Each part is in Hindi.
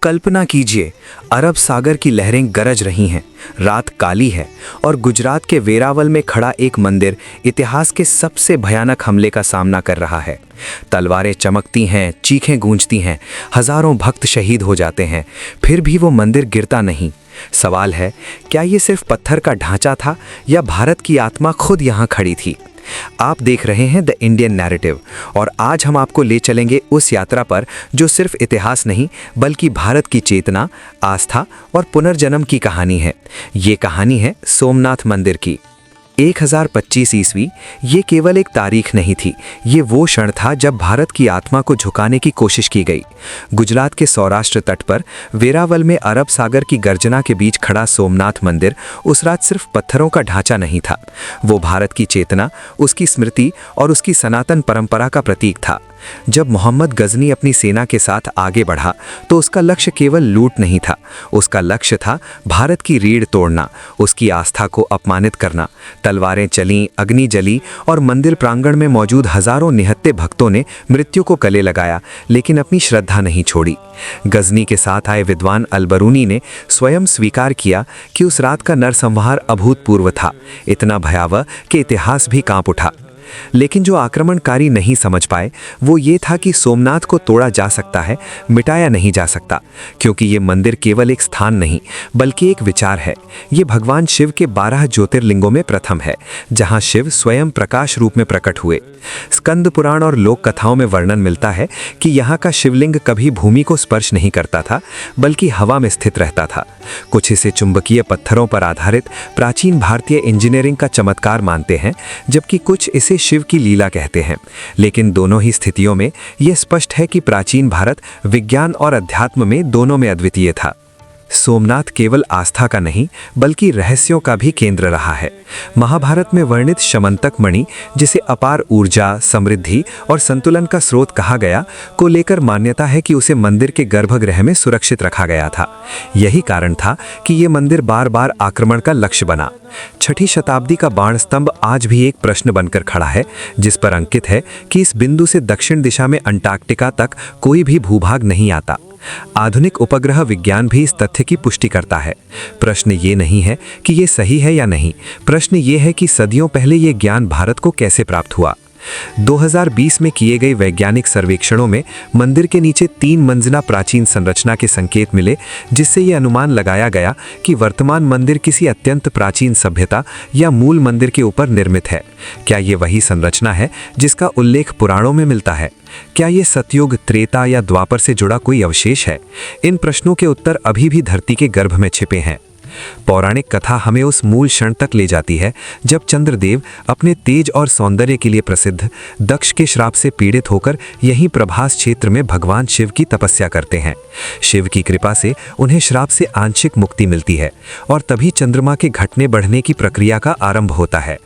कल्पना कीजिए, अरब सागर की लहरें गरज रही हैं, रात काली है और गुजरात के वेरावल में खड़ा एक मंदिर इतिहास के सबसे भयानक हमले का सामना कर रहा है। तलवारें चमकती हैं, चीखें गूंजती हैं, हजारों भक्त शहीद हो जाते हैं, फिर भी वो मंदिर गिरता नहीं। सवाल है, क्या ये सिर्फ पत्थर का ढांचा था या भारत की आत्मा खुद यहाँ खड़ी थी? आप देख रहे हैं द इंडियन नैरेटिव और आज हम आपको ले चलेंगे उस यात्रा पर जो सिर्फ इतिहास नहीं बल्कि भारत की चेतना, आस्था और पुनर्जन्म की कहानी है। ये कहानी है सोमनाथ मंदिर की। 1025 ईस्वी ये केवल एक तारीख नहीं थी, ये वो क्षण था जब भारत की आत्मा को झुकाने की कोशिश की गई। गुजरात के सौराष्ट्र तट पर वेरावल में अरब सागर की गर्जना के बीच खड़ा सोमनाथ मंदिर उस रात सिर्फ पत्थरों का ढांचा नहीं था, वो भारत की चेतना, उसकी स्मृति और उसकी सनातन परंपरा का प्रतीक था। जब मोहम्मद गजनी अपनी सेना के साथ आगे बढ़ा तो उसका लक्ष्य केवल लूट नहीं था, उसका लक्ष्य था भारत की रीढ़ तोड़ना, उसकी आस्था को अपमानित करना। तलवारें चलीं, अग्नि जली और मंदिर प्रांगण में मौजूद हजारों निहत्थे भक्तों ने मृत्यु को गले लगाया, लेकिन अपनी श्रद्धा नहीं छोड़ी। गजनी के साथ आए विद्वान अलबरूनी ने स्वयं स्वीकार किया कि उस रात का नरसंहार अभूतपूर्व था, इतना भयावह कि इतिहास भी कांप उठा। लेकिन जो आक्रमणकारी नहीं समझ पाए वो ये था कि सोमनाथ को तोड़ा जा सकता है, मिटाया नहीं जा सकता, क्योंकि ये मंदिर केवल एक स्थान नहीं बल्कि एक विचार है। ये भगवान शिव के 12 ज्योतिर्लिंगों में प्रथम है, जहां शिव स्वयं प्रकाश रूप में प्रकट हुए। स्कंद पुराण और लोक कथाओं में वर्णन मिलता है कि यहाँ का शिवलिंग कभी भूमि को स्पर्श नहीं करता था बल्कि हवा में स्थित रहता था। कुछ इसे चुंबकीय पत्थरों पर आधारित प्राचीन भारतीय इंजीनियरिंग का चमत्कार मानते हैं, जबकि कुछ इसे शिव की लीला कहते हैं। लेकिन दोनों ही स्थितियों में यह स्पष्ट है कि प्राचीन भारत विज्ञान और अध्यात्म में दोनों में अद्वितीय था। सोमनाथ केवल आस्था का नहीं बल्कि रहस्यों का भी केंद्र रहा है। महाभारत में वर्णित शमंतक मणि, जिसे अपार ऊर्जा, समृद्धि और संतुलन का स्रोत कहा गया, को लेकर मान्यता है कि उसे मंदिर के गर्भगृह में सुरक्षित रखा गया था। यही कारण था कि ये मंदिर बार बार आक्रमण का लक्ष्य बना। 6ठी शताब्दी का बाण स्तंभ आज भी एक प्रश्न बनकर खड़ा है, जिस पर अंकित है कि इस बिंदु से दक्षिण दिशा में अंटार्कटिका तक कोई भी भूभाग नहीं आता। आधुनिक उपग्रह विज्ञान भी इस तथ्य की पुष्टि करता है। प्रश्न ये नहीं है कि ये सही है या नहीं, प्रश्न ये है कि सदियों पहले ये ज्ञान भारत को कैसे प्राप्त हुआ। 2020 में किए गए वैज्ञानिक सर्वेक्षणों में मंदिर के नीचे 3 मंजिला प्राचीन संरचना के संकेत मिले, जिससे ये अनुमान लगाया गया कि वर्तमान मंदिर किसी अत्यंत प्राचीन सभ्यता या मूल मंदिर के ऊपर निर्मित है। क्या ये वही संरचना है जिसका उल्लेख पुराणों में मिलता है? क्या ये सतयुग, त्रेता या द्वापर से जुड़ा कोई अवशेष है? इन प्रश्नों के उत्तर अभी भी धरती के गर्भ में छिपे हैं। पौराणिक कथा हमें उस मूल क्षण तक ले जाती है जब चंद्रदेव अपने तेज और सौंदर्य के लिए प्रसिद्ध दक्ष के श्राप से पीड़ित होकर यहीं प्रभास क्षेत्र में भगवान शिव की तपस्या करते हैं। शिव की कृपा से उन्हें श्राप से आंशिक मुक्ति मिलती है और तभी चंद्रमा के घटने बढ़ने की प्रक्रिया का आरंभ होता है।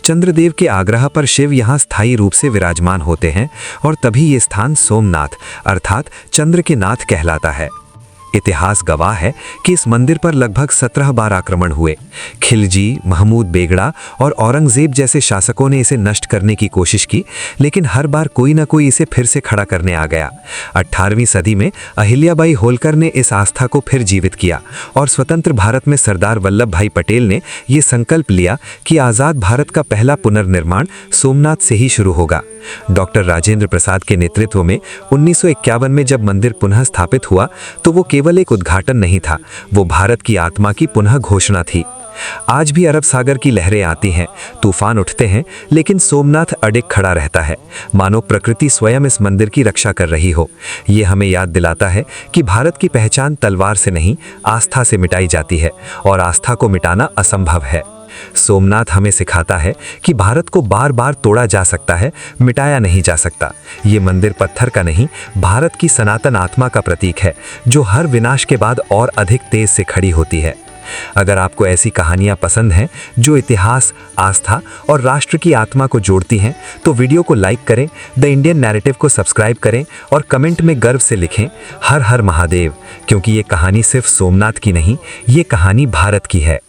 चंद्रदेव के आग्रह पर शिव यहाँ स्थायी रूप से विराजमान होते हैं और तभी ये स्थान सोमनाथ अर्थात चंद्र के नाथ कहलाता है। इतिहास गवाह है कि इस मंदिर पर लगभग 17 बार आक्रमण हुए। खिलजी, महमूद बेगड़ा और औरंगजेब जैसे शासकों ने इसे नष्ट करने की कोशिश की, लेकिन हर बार कोई ना कोई इसे फिर से खड़ा करने आ गया। 18वीं सदी में अहिल्याबाई होलकर ने इस आस्था को फिर जीवित किया और स्वतंत्र भारत में सरदार वल्लभ भाई पटेल ने ये संकल्प लिया कि आज़ाद भारत का पहला पुनर्निर्माण सोमनाथ से ही शुरू होगा। डॉक्टर राजेंद्र प्रसाद के नेतृत्व में 1951 में जब मंदिर पुनः स्थापित हुआ तो वो केवल एक उद्घाटन नहीं था, वो भारत की आत्मा की पुनः घोषणा थी। आज भी अरब सागर की लहरें आती हैं, तूफान उठते हैं, लेकिन सोमनाथ अडिग खड़ा रहता है, मानो प्रकृति स्वयं इस मंदिर की रक्षा कर रही हो। ये हमें याद दिलाता है कि भारत की पहचान तलवार से नहीं, आस्था से मिटाई जाती है और आस्था को मिटाना असंभव है। सोमनाथ हमें सिखाता है कि भारत को बार बार तोड़ा जा सकता है, मिटाया नहीं जा सकता। ये मंदिर पत्थर का नहीं, भारत की सनातन आत्मा का प्रतीक है, जो हर विनाश के बाद और अधिक तेज से खड़ी होती है। अगर आपको ऐसी कहानियां पसंद हैं जो इतिहास, आस्था और राष्ट्र की आत्मा को जोड़ती हैं, तो वीडियो को लाइक करें, द इंडियन नैरेटिव को सब्सक्राइब करें और कमेंट में गर्व से लिखें हर हर महादेव, क्योंकि ये कहानी सिर्फ सोमनाथ की नहीं, ये कहानी भारत की है।